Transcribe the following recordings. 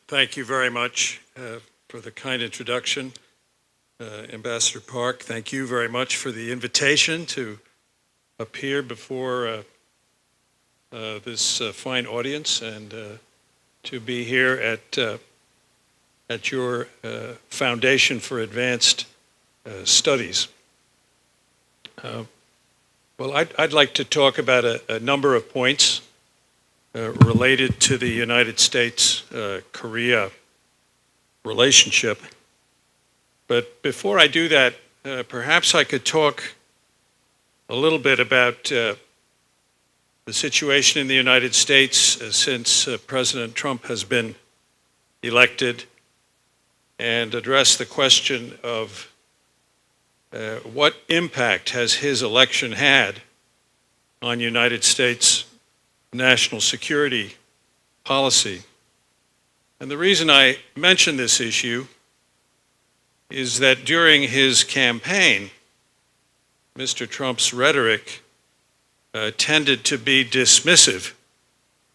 Thank you very much for the kind introduction, Ambassador Park. Thank you very much for the invitation to appear before this fine audience and to be here at your Foundation for Advanced Studies. Well, I'd like to talk about a number of points related to the United States-Korea relationship. But before I do that, perhaps I could talk a little bit about the situation in the United States since President Trump has been elected and address the question of what impact has his election had on United States national security policy. And the reason I mention this issue is that during his campaign, Mr. Trump's rhetoric tended to be dismissive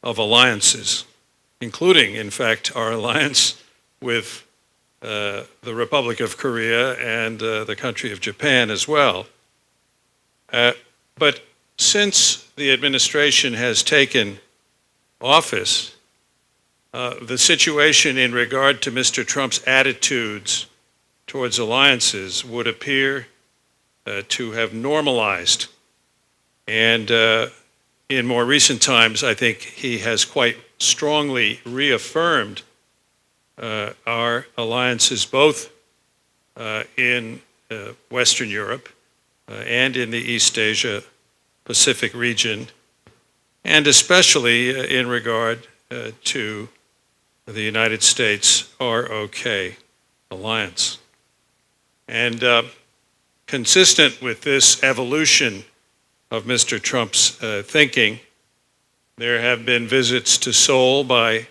of alliances, including, in fact, our alliance with the Republic of Korea and the country of Japan as well. But since the administration has taken office, the situation in regard to Mr. Trump's attitudes towards alliances would appear to have normalized. And in more recent times, I think he has quite strongly reaffirmed our alliances both in Western Europe and in the East Asia Pacific region, and especially in regard to the United States ROK alliance. And consistent with this evolution of Mr. Trump's thinking, there have been visits to Seoul by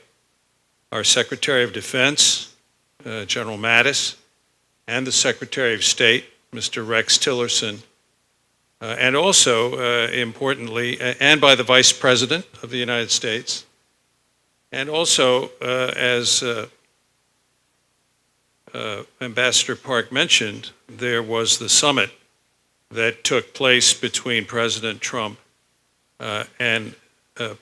our Secretary of Defense, General Mattis, and the Secretary of State, Mr. Rex Tillerson, and also, importantly, and by the Vice President of the United States, and also, as Ambassador Park mentioned, there was the summit that took place between President Trump and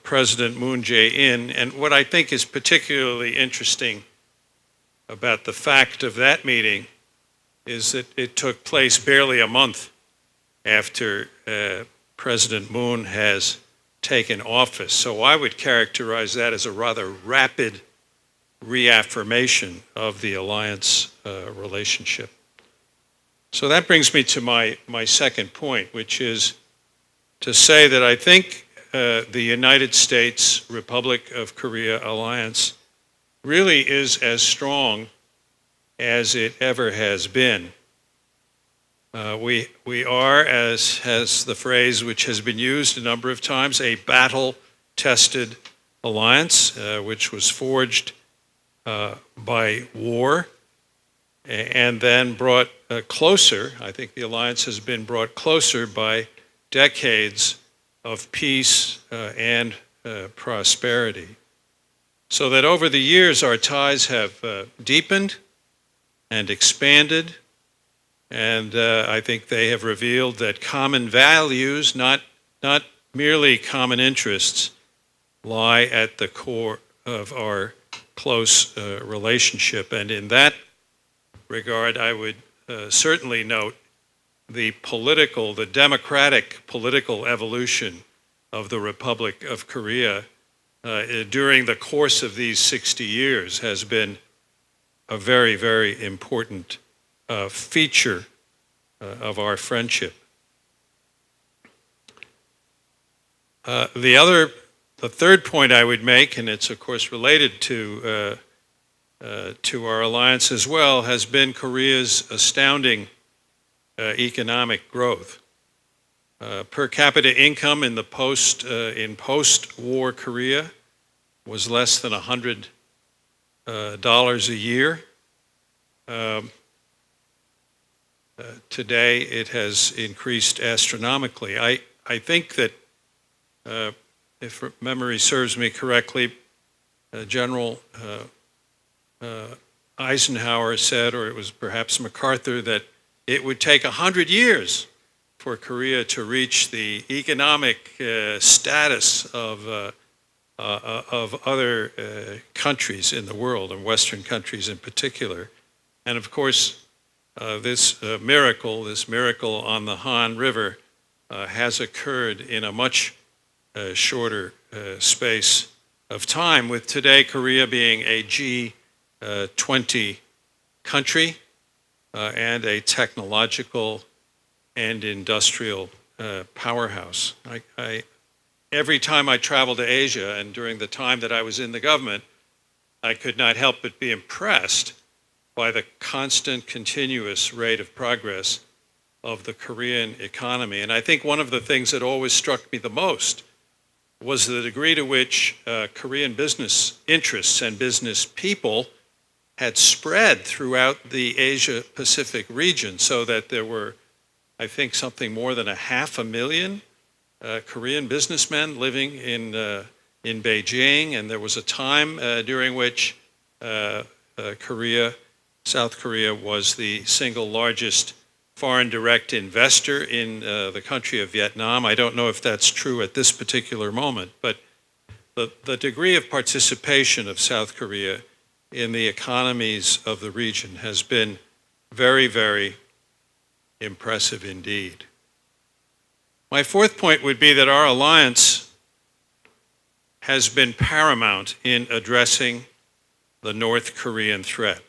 President Moon Jae-in. And what I think is particularly interesting about the fact of that meeting is that it took place barely a month after President Moon has taken office. So I would characterize that as a rather rapid reaffirmation of the alliance relationship. So that brings me to my second point, which is to say that I think the United States Republic of Korea alliance really is as strong as it ever has been. We are, as has the phrase which has been used a number of times, a battle-tested alliance, which was forged by war and then brought closer. I think the alliance has been brought closer by decades of peace and prosperity. So that over the years our ties have deepened and expanded. And I think they have revealed that common values, not merely common interests, lie at the core of our close relationship. And in that regard, I would certainly note the democratic political evolution of the Republic of Korea during the course of these 60 years has been a very, very important feature of our friendship. The third point I would make, and it's of course related to our alliance as well, has been Korea's astounding economic growth. Per capita income in post-war Korea was less than $100 a year. Today, it has increased astronomically. I think that, if memory serves me correctly, General Eisenhower said, or it was perhaps MacArthur, that it would take 100 years for Korea to reach the economic status of other countries in the world, and Western countries in particular. And of course, this miracle on the Han River has occurred in a much shorter space of time, with today Korea being a G20 country and a technological and industrial powerhouse. Every time I travel to Asia, and during the time that I was in the government, I could not help but be impressed by the constant, continuous rate of progress of the Korean economy. And I think one of the things that always struck me the most was the degree to which Korean business interests and business people had spread throughout the Asia-Pacific region, so that there were, I think, something more than 500,000 Korean businessmen living in Beijing, and there was a time during which South Korea was the single largest foreign direct investor in the country of Vietnam. I don't know if that's true at this particular moment, but the degree of participation of South Korea in the economies of the region has been very, very impressive indeed. My fourth point would be that our alliance has been paramount in addressing the North Korean threat.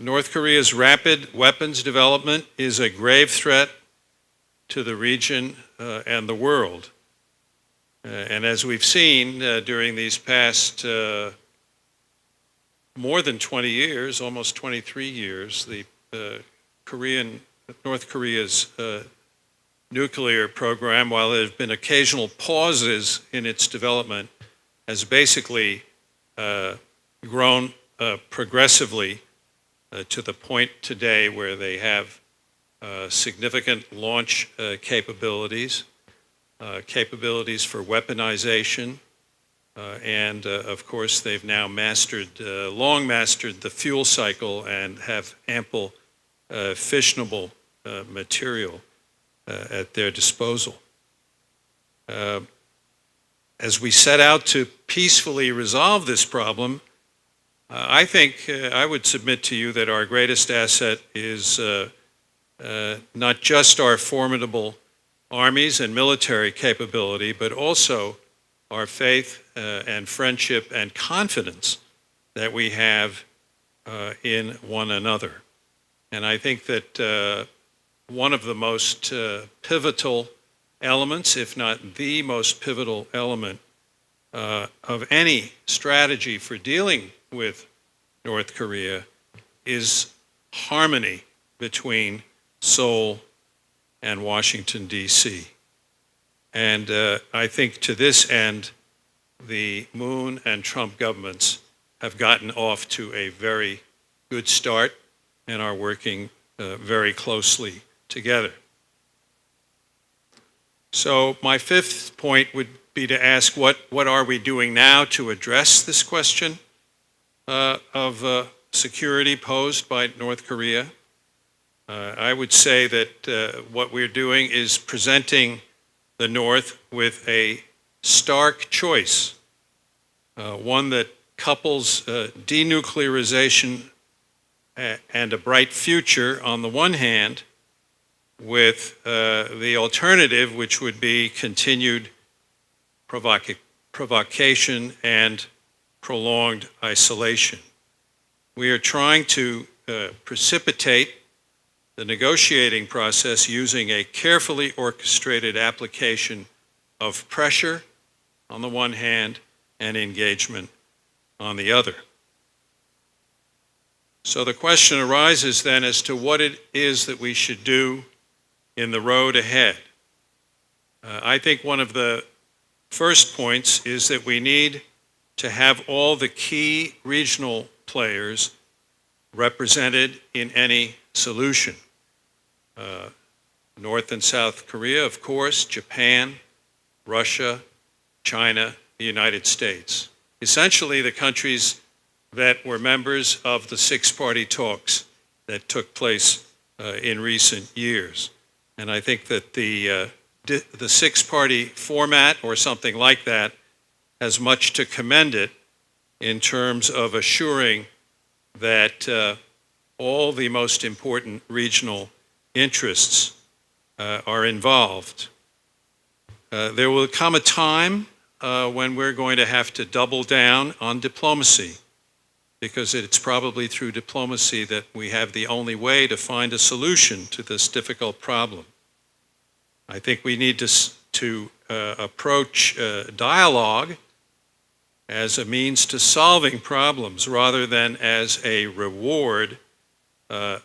North Korea's rapid weapons development is a grave threat to the region and the world. And as we've seen during these past more than 20 years, almost 23 years, the North Korea's nuclear program, while there have been occasional pauses in its development, has basically grown progressively to the point today where they have significant launch capabilities for weaponization, and of course they've now long mastered the fuel cycle and have ample fissionable material at their disposal. As we set out to peacefully resolve this problem, I think I would submit to you that our greatest asset is not just our formidable armies and military capability, but also our faith and friendship and confidence that we have in one another. And I think that one of the most pivotal elements, if not the most pivotal element of any strategy for dealing with North Korea, is harmony between Seoul and Washington, D.C. And I think to this end, the Moon and Trump governments have gotten off to a very good start and are working very closely together. So my fifth point would be to ask, what are we doing now to address this question of security posed by North Korea? I would say that what we're doing is presenting the North with a stark choice, one that couples denuclearization and a bright future on the one hand with the alternative, which would be continued provocation and prolonged isolation. We are trying to precipitate the negotiating process using a carefully orchestrated application of pressure on the one hand and engagement on the other. So the question arises then as to what it is that we should do in the road ahead. I think one of the first points is that we need to have all the key regional players represented in any solution. North and South Korea, of course, Japan, Russia, China, the United States. Essentially, the countries that were members of the six-party talks that took place in recent years. And I think that the six-party format or something like that has much to commend it in terms of assuring that all the most important regional interests are involved. There will come a time when we're going to have to double down on diplomacy, because it's probably through diplomacy that we have the only way to find a solution to this difficult problem. I think we need to approach dialogue as a means to solving problems rather than as a reward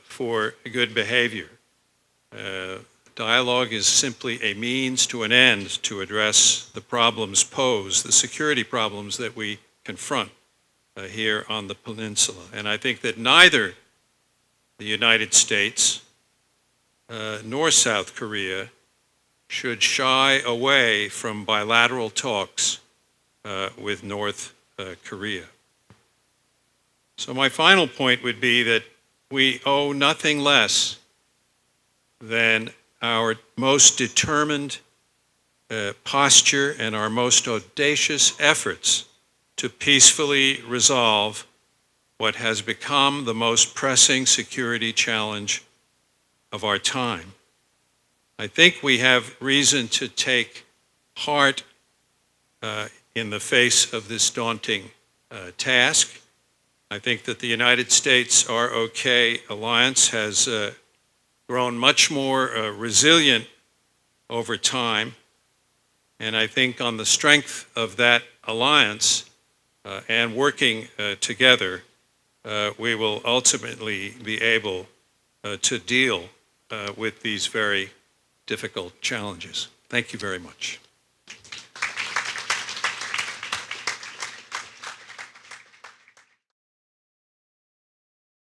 for good behavior. Dialogue is simply a means to an end to address the problems posed, the security problems that we confront here on the peninsula. And I think that neither the United States nor South Korea should shy away from bilateral talks with North Korea. So my final point would be that we owe nothing less than our most determined posture and our most audacious efforts to peacefully resolve what has become the most pressing security challenge of our time. I think we have reason to take heart in the face of this daunting task. I think that the United States ROK alliance has grown much more resilient over time, and I think on the strength of that alliance and working together, we will ultimately be able to deal with these very difficult challenges. Thank you very much.